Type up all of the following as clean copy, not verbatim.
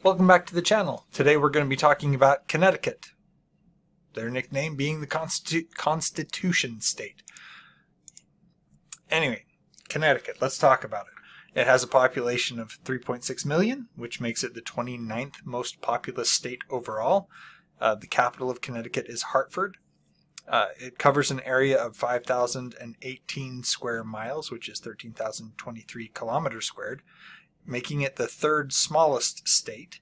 Welcome back to the channel. Today we're going to be talking about Connecticut, their nickname being the Constitution State. Anyway, Connecticut, let's talk about it. It has a population of 3.6 million, which makes it the 29th most populous state overall. The capital of Connecticut is Hartford. It covers an area of 5,018 square miles, which is 13,023 kilometers squared, making it the third smallest state.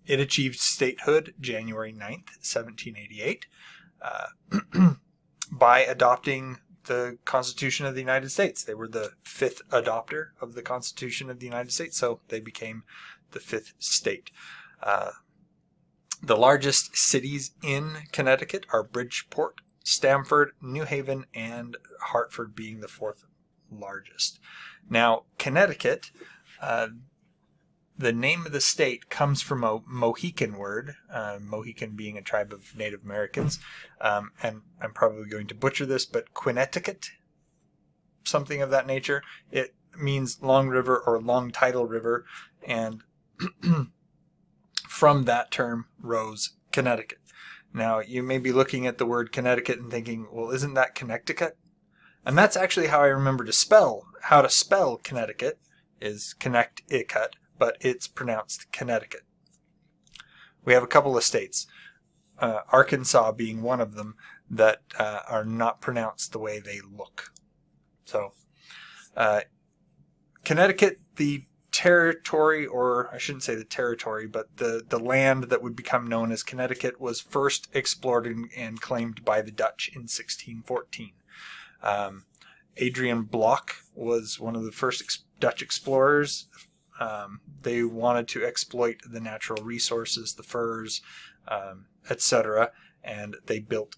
It achieved statehood January 9th, 1788, by adopting the Constitution of the United States. They were the fifth adopter of the Constitution of the United States, so they became the fifth state. The largest cities in Connecticut are Bridgeport, Stamford, New Haven, and Hartford being the fourth largest. Now, Connecticut, the name of the state comes from a Mohican word, Mohican being a tribe of Native Americans, and I'm probably going to butcher this, but Connecticut, something of that nature. It means long river or long tidal river, and from that term rose Connecticut. Now, you may be looking at the word Connecticut and thinking, well, isn't that Connecticut? And that's actually how I remember how to spell Connecticut is Connecticut, but it's pronounced Connecticut. We have a couple of states, Arkansas being one of them, that are not pronounced the way they look. So, Connecticut, the territory, or I shouldn't say the territory, but the land that would become known as Connecticut was first explored and claimed by the Dutch in 1614. Adrian Block was one of the first Dutch explorers. They wanted to exploit the natural resources, the furs, etc., and they built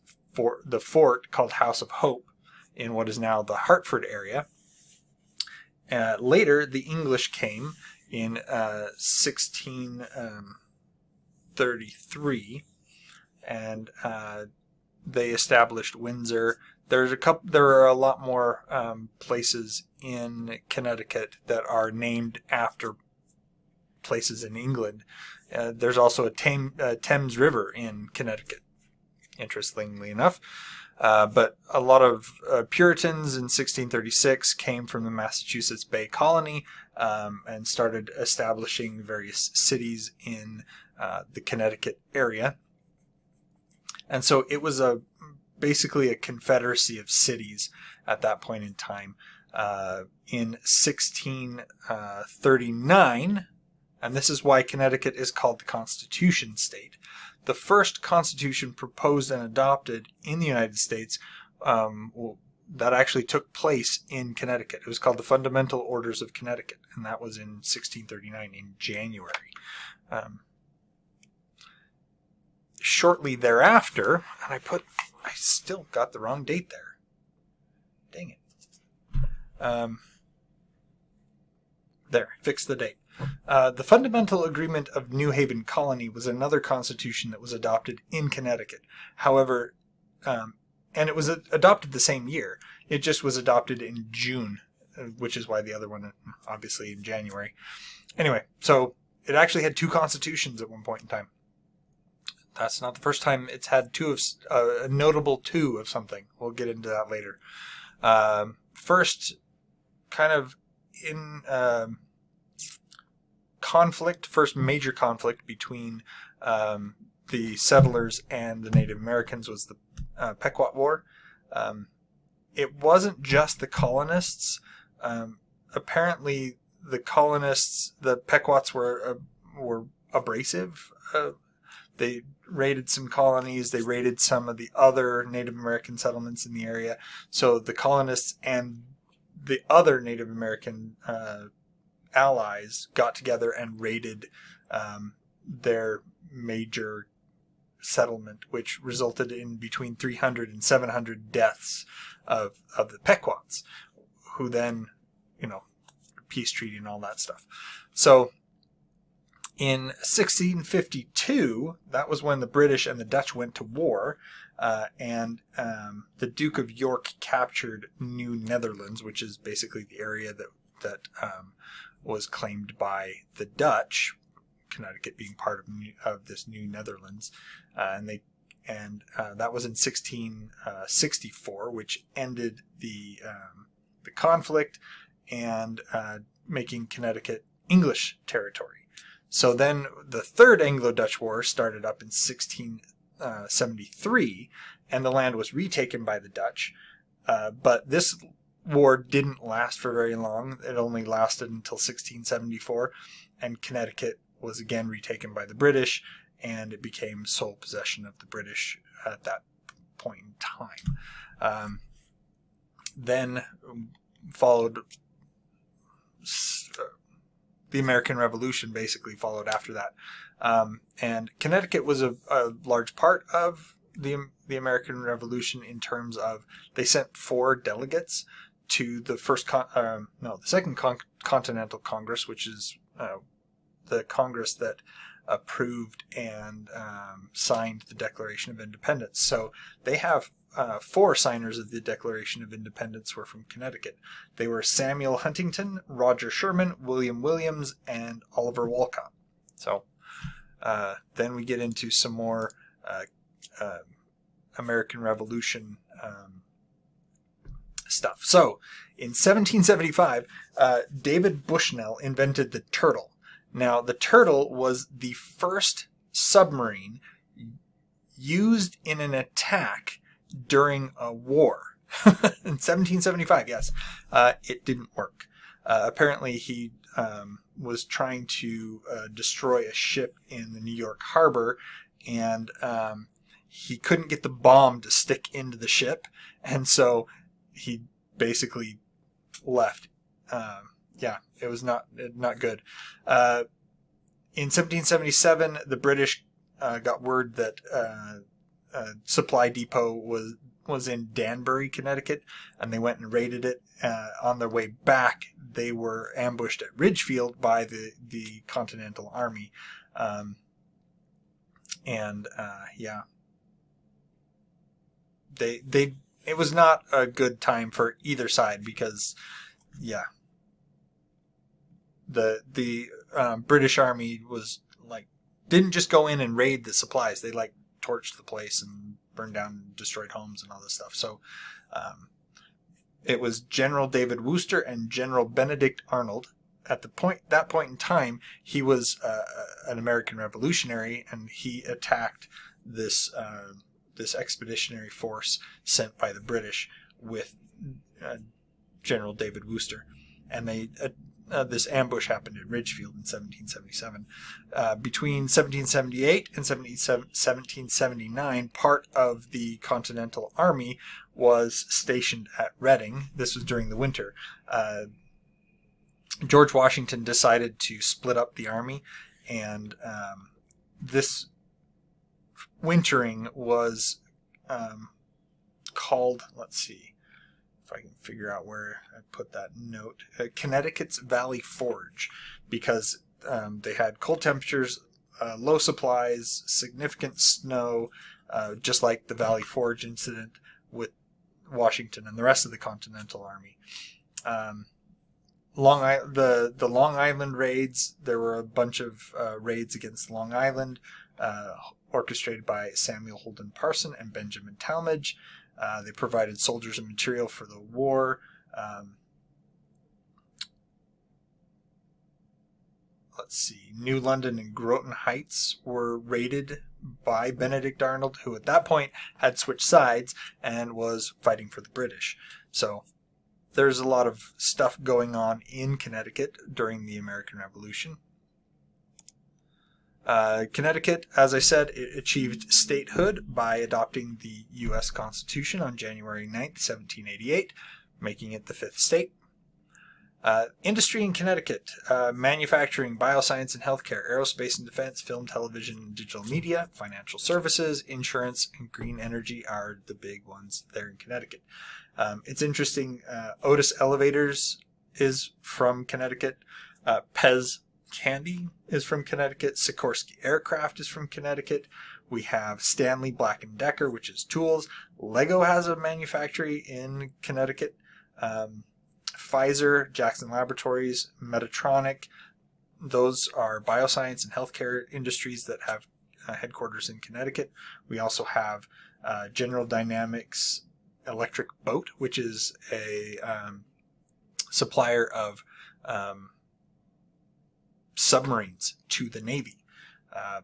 the fort called House of Hope in what is now the Hartford area. Later, the English came in 1633, and they established Windsor. There are a lot more places in Connecticut that are named after places in England. There's also a Thames River in Connecticut, interestingly enough. But a lot of Puritans in 1636 came from the Massachusetts Bay Colony and started establishing various cities in the Connecticut area. And so it was basically a confederacy of cities at that point in time. In 1639, and this is why Connecticut is called the Constitution State. The first constitution proposed and adopted in the United States that actually took place in Connecticut. It was called the Fundamental Orders of Connecticut, and that was in 1639 in January. Shortly thereafter, and I still got the wrong date there. Dang it. There, fix the date. The Fundamental Agreement of New Haven Colony was another constitution that was adopted in Connecticut. However, and it was adopted the same year. It just was adopted in June, which is why the other one, obviously, in January. Anyway, so it actually had two constitutions at one point in time. That's not the first time it's had a notable two of something. We'll get into that later. First, kind of in first major conflict between the settlers and the Native Americans was the Pequot War. It wasn't just the colonists. Apparently, the colonists, the Pequots were abrasive. They raided some colonies. They raided some of the other Native American settlements in the area. So the colonists and the other Native American allies got together and raided their major settlement, which resulted in between 300 and 700 deaths of the Pequots, who then, peace treaty and all that stuff. So in 1652, that was when the British and the Dutch went to war, and the Duke of York captured New Netherlands, which is basically the area that was claimed by the Dutch Connecticut being part of this new Netherlands, and that was in 1664, which ended the conflict and making Connecticut English territory. So then the Third Anglo-Dutch War started up in 1673, and the land was retaken by the Dutch. But this war didn't last for very long. It only lasted until 1674, and Connecticut was again retaken by the British, and it became sole possession of the British at that point in time. Then followed the American Revolution, basically followed after that. And Connecticut was a large part of the American Revolution in terms of they sent 4 delegates to the Second Continental Congress, which is the Congress that approved and signed the Declaration of Independence. So they have 4 signers of the Declaration of Independence were from Connecticut. They were Samuel Huntington, Roger Sherman, William Williams, and Oliver Wolcott. So then we get into some more American Revolution stuff. So in 1775, David Bushnell invented the turtle. Now, the turtle was the first submarine used in an attack during a war. In 1775, yes. It didn't work. Apparently, he was trying to destroy a ship in the New York harbor, and he couldn't get the bomb to stick into the ship, and so he basically left. Yeah, it was not good. In 1777, the British got word that a supply depot was in Danbury, Connecticut, and they went and raided it. On their way back, they were ambushed at Ridgefield by the Continental Army. Yeah, it was not a good time for either side because, yeah, the British Army didn't just go in and raid the supplies. They torched the place and burned down and destroyed homes and all this stuff. So it was General David Wooster and General Benedict Arnold. At that point in time, he was an American revolutionary, and he attacked this expeditionary force sent by the British with General David Wooster, and this ambush happened at Ridgefield in 1777. Between 1778 and 1779, part of the Continental Army was stationed at Reading. This was during the winter. George Washington decided to split up the army, and this wintering was called, let's see if I can figure out where I put that note, Connecticut's Valley Forge, because they had cold temperatures, low supplies, significant snow, just like the Valley Forge incident with Washington and the rest of the Continental Army. The Long Island raids, there were a bunch of raids against Long Island, orchestrated by Samuel Holden Parson and Benjamin Talmadge. They provided soldiers and material for the war. Let's see, New London and Groton Heights were raided by Benedict Arnold, who at that point had switched sides and was fighting for the British. So there's a lot of stuff going on in Connecticut during the American Revolution. Connecticut, as I said, it achieved statehood by adopting the U.S. Constitution on January 9th, 1788, making it the 5th state. Industry in Connecticut, manufacturing, bioscience and healthcare, aerospace and defense, film, television, and digital media, financial services, insurance, and green energy are the big ones there in Connecticut. It's interesting, Otis Elevators is from Connecticut, Pez Candy is from Connecticut, Sikorsky Aircraft is from Connecticut. We have Stanley Black & Decker, which is tools. Lego has a manufactory in Connecticut. Pfizer, Jackson Laboratories, Medtronic, those are bioscience and healthcare industries that have headquarters in Connecticut. We also have General Dynamics Electric Boat, which is a supplier of submarines to the Navy.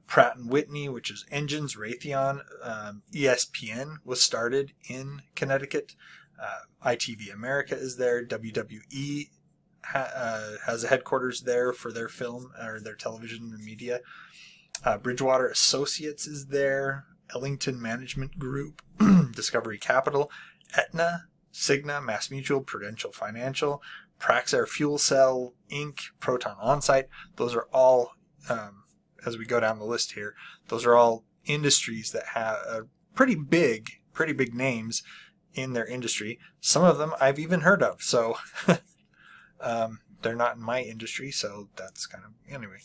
Pratt & Whitney, which is engines, Raytheon, ESPN was started in Connecticut. ITV America is there. WWE has a headquarters there for their film or their television and media. Bridgewater Associates is there. Ellington Management Group, Discovery Capital, Aetna, Cigna, MassMutual, Prudential Financial, Praxair Fuel Cell Inc., Proton Onsite. Those are all, as we go down the list here, those are all industries that have pretty big names in their industry. Some of them I've even heard of. So they're not in my industry, so that's kind of, anyway.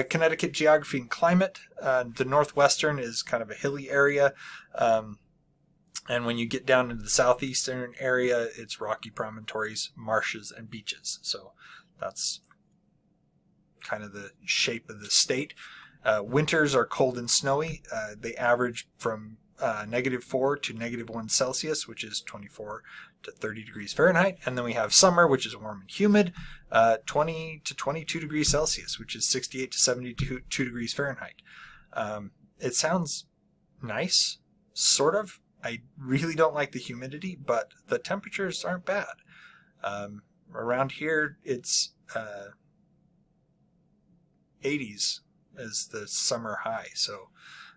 Connecticut geography and climate. The northwestern is kind of a hilly area. And when you get down into the southeastern area, it's rocky promontories, marshes, and beaches. So that's kind of the shape of the state. Winters are cold and snowy. They average from -4 to -1 Celsius, which is 24 to 30 degrees Fahrenheit. And then we have summer, which is warm and humid, 20 to 22 degrees Celsius, which is 68 to 72 degrees Fahrenheit. It sounds nice, sort of. I really don't like the humidity, but the temperatures aren't bad. Around here, it's 80s is the summer high. So,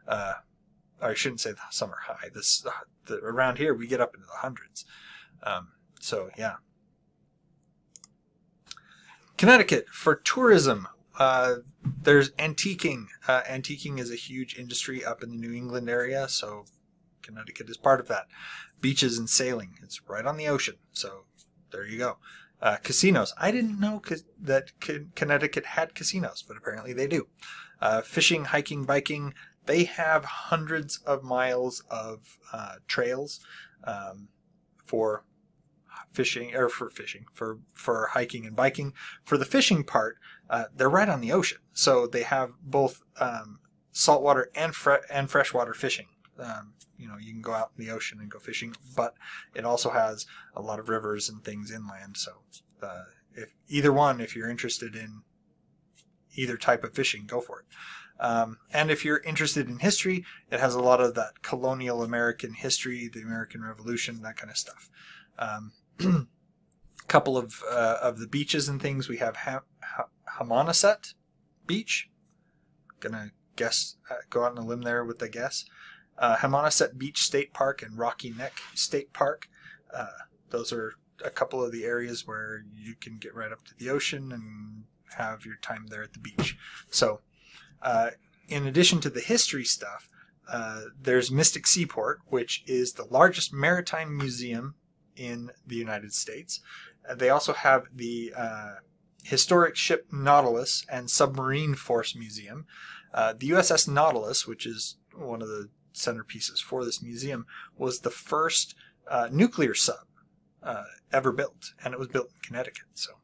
I shouldn't say the summer high. Around here, we get up into the hundreds. So, yeah. Connecticut, for tourism, there's antiquing. Antiquing is a huge industry up in the New England area, so Connecticut is part of that. Beaches and sailing. It's right on the ocean, so there you go. Casinos. I didn't know that Connecticut had casinos, but apparently they do. Fishing, hiking, biking. They have hundreds of miles of trails for fishing, or for hiking and biking. For the fishing part, they're right on the ocean, so they have both saltwater and freshwater fishing. You can go out in the ocean and go fishing, but it also has a lot of rivers and things inland. So if you're interested in either type of fishing, go for it. And if you're interested in history, it has a lot of that colonial American history, the American Revolution, that kind of stuff. A couple of the beaches and things. We have Hammonasset Beach. Gonna guess, go out on a limb there with the guess. Hammonasset Beach State Park and Rocky Neck State Park. Those are a couple of the areas where you can get right up to the ocean and have your time there at the beach. So, in addition to the history stuff, there's Mystic Seaport, which is the largest maritime museum in the United States. They also have the historic ship Nautilus and Submarine Force Museum. The USS Nautilus, which is one of the centerpieces for this museum, was the first nuclear sub ever built, and it was built in Connecticut. So,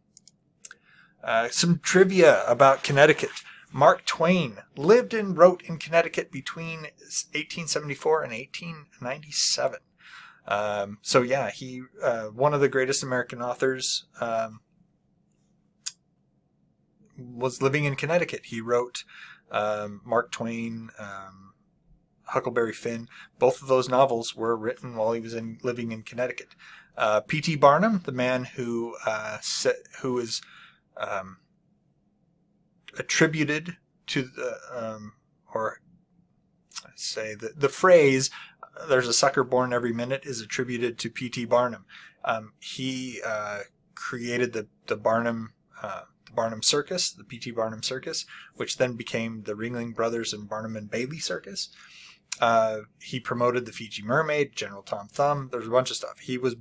some trivia about Connecticut. Mark Twain lived and wrote in Connecticut between 1874 and 1897. So yeah, he one of the greatest American authors was living in Connecticut. He wrote Mark Twain, Huckleberry Finn. Both of those novels were written while he was living in Connecticut. P.T. Barnum, the man who is attributed to the the phrase "there's a sucker born every minute" is attributed to P.T. Barnum. He created the Barnum Circus, the P.T. Barnum Circus, which then became the Ringling Brothers and Barnum and Bailey Circus. He promoted the Fiji Mermaid, General Tom Thumb. There's a bunch of stuff. He was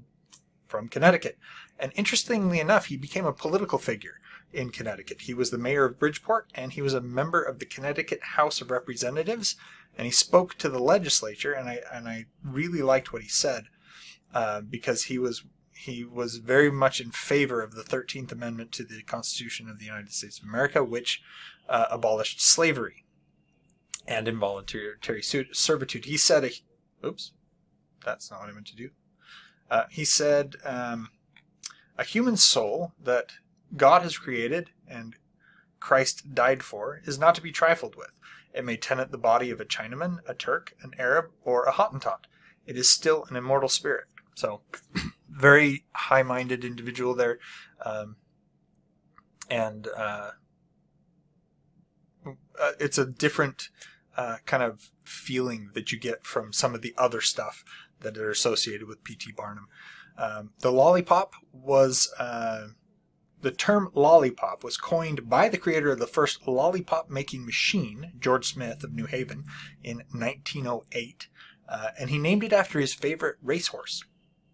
from Connecticut. And interestingly enough, he became a political figure in Connecticut. He was the mayor of Bridgeport, and he was a member of the Connecticut House of Representatives, and he spoke to the legislature, and I really liked what he said, because he was he was very much in favor of the 13th Amendment to the Constitution of the United States of America, which abolished slavery and involuntary servitude. He said, oops, that's not what I meant to do. He said, a human soul that God has created and Christ died for is not to be trifled with. It may tenant the body of a Chinaman, a Turk, an Arab, or a Hottentot. It is still an immortal spirit. So, very high-minded individual there. It's a different kind of feeling that you get from some of the other stuff that are associated with P.T. Barnum. The lollipop was... The term lollipop was coined by the creator of the first lollipop-making machine, George Smith of New Haven, in 1908, and he named it after his favorite racehorse.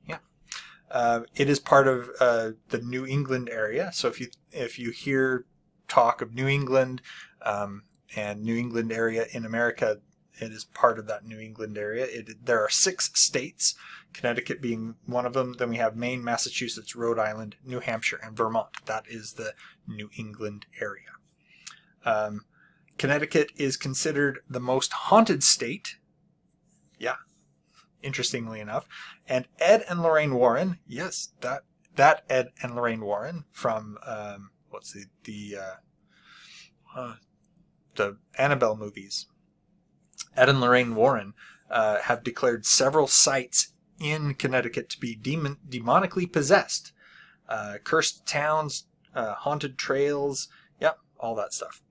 Yeah, it is part of the New England area. So if you hear talk of New England and New England area in America, it is part of that New England area. There are 6 states, Connecticut being one of them. Then we have Maine, Massachusetts, Rhode Island, New Hampshire, and Vermont. That is the New England area. Connecticut is considered the most haunted state. Yeah, interestingly enough. And Ed and Lorraine Warren, yes, that Ed and Lorraine Warren from what's the Annabelle movies. Ed and Lorraine Warren have declared several sites in Connecticut to be demonically possessed. Cursed towns, haunted trails, yep, all that stuff.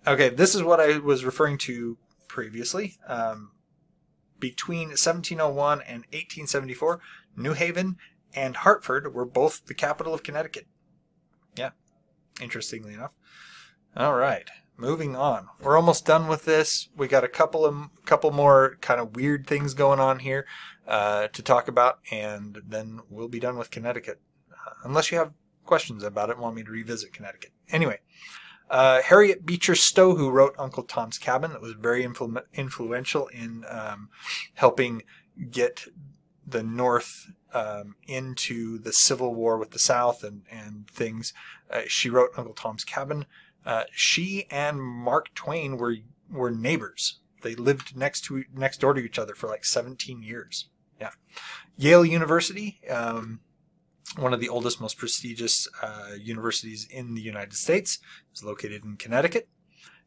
Okay, this is what I was referring to previously. Between 1701 and 1874, New Haven and Hartford were both the capital of Connecticut. Yeah, interestingly enough. All right. Moving on. We're almost done with this. We got a couple more kind of weird things going on here to talk about, and then we'll be done with Connecticut. Unless you have questions about it and want me to revisit Connecticut. Anyway, Harriet Beecher Stowe, who wrote Uncle Tom's Cabin, that was very influential in helping get the North into the Civil War with the South and things. She wrote Uncle Tom's Cabin. She and Mark Twain were neighbors. They lived next door to each other for like 17 years. Yeah. Yale University, one of the oldest, most prestigious universities in the United States, is located in Connecticut.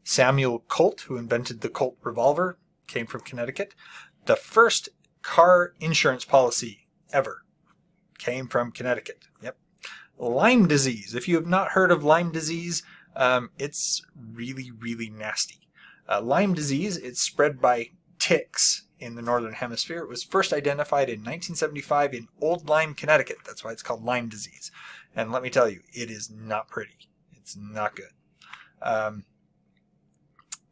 Samuel Colt, who invented the Colt revolver, came from Connecticut. The first car insurance policy ever came from Connecticut. Yep. Lyme disease. If you have not heard of Lyme disease, it's really, really nasty. Lyme disease, it's spread by ticks in the Northern Hemisphere. It was first identified in 1975 in Old Lyme, Connecticut. That's why it's called Lyme disease. And let me tell you, it is not pretty. It's not good.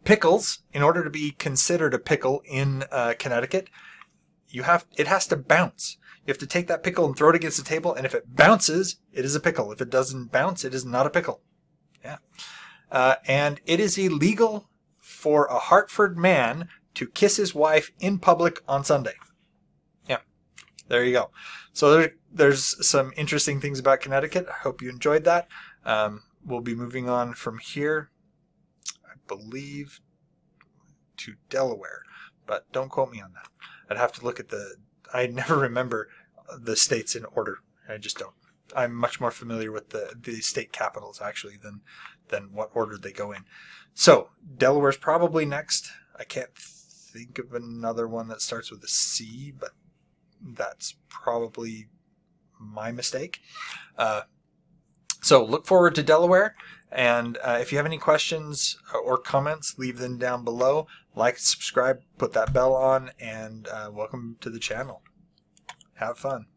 Pickles, in order to be considered a pickle in Connecticut, it has to bounce. You have to take that pickle and throw it against the table, and if it bounces, it is a pickle. If it doesn't bounce, it is not a pickle. Yeah. And it is illegal for a Hartford man to kiss his wife in public on Sunday. Yeah. There you go. So there's some interesting things about Connecticut. I hope you enjoyed that. We'll be moving on from here, I believe, to Delaware. But don't quote me on that. I'd have to look at I never remember the states in order. I just don't. I'm much more familiar with the state capitals, actually, than what order they go in. So, Delaware's probably next. I can't think of another one that starts with a C, but that's probably my mistake. So, look forward to Delaware. And if you have any questions or comments, leave them down below. Like, subscribe, put that bell on, and welcome to the channel. Have fun.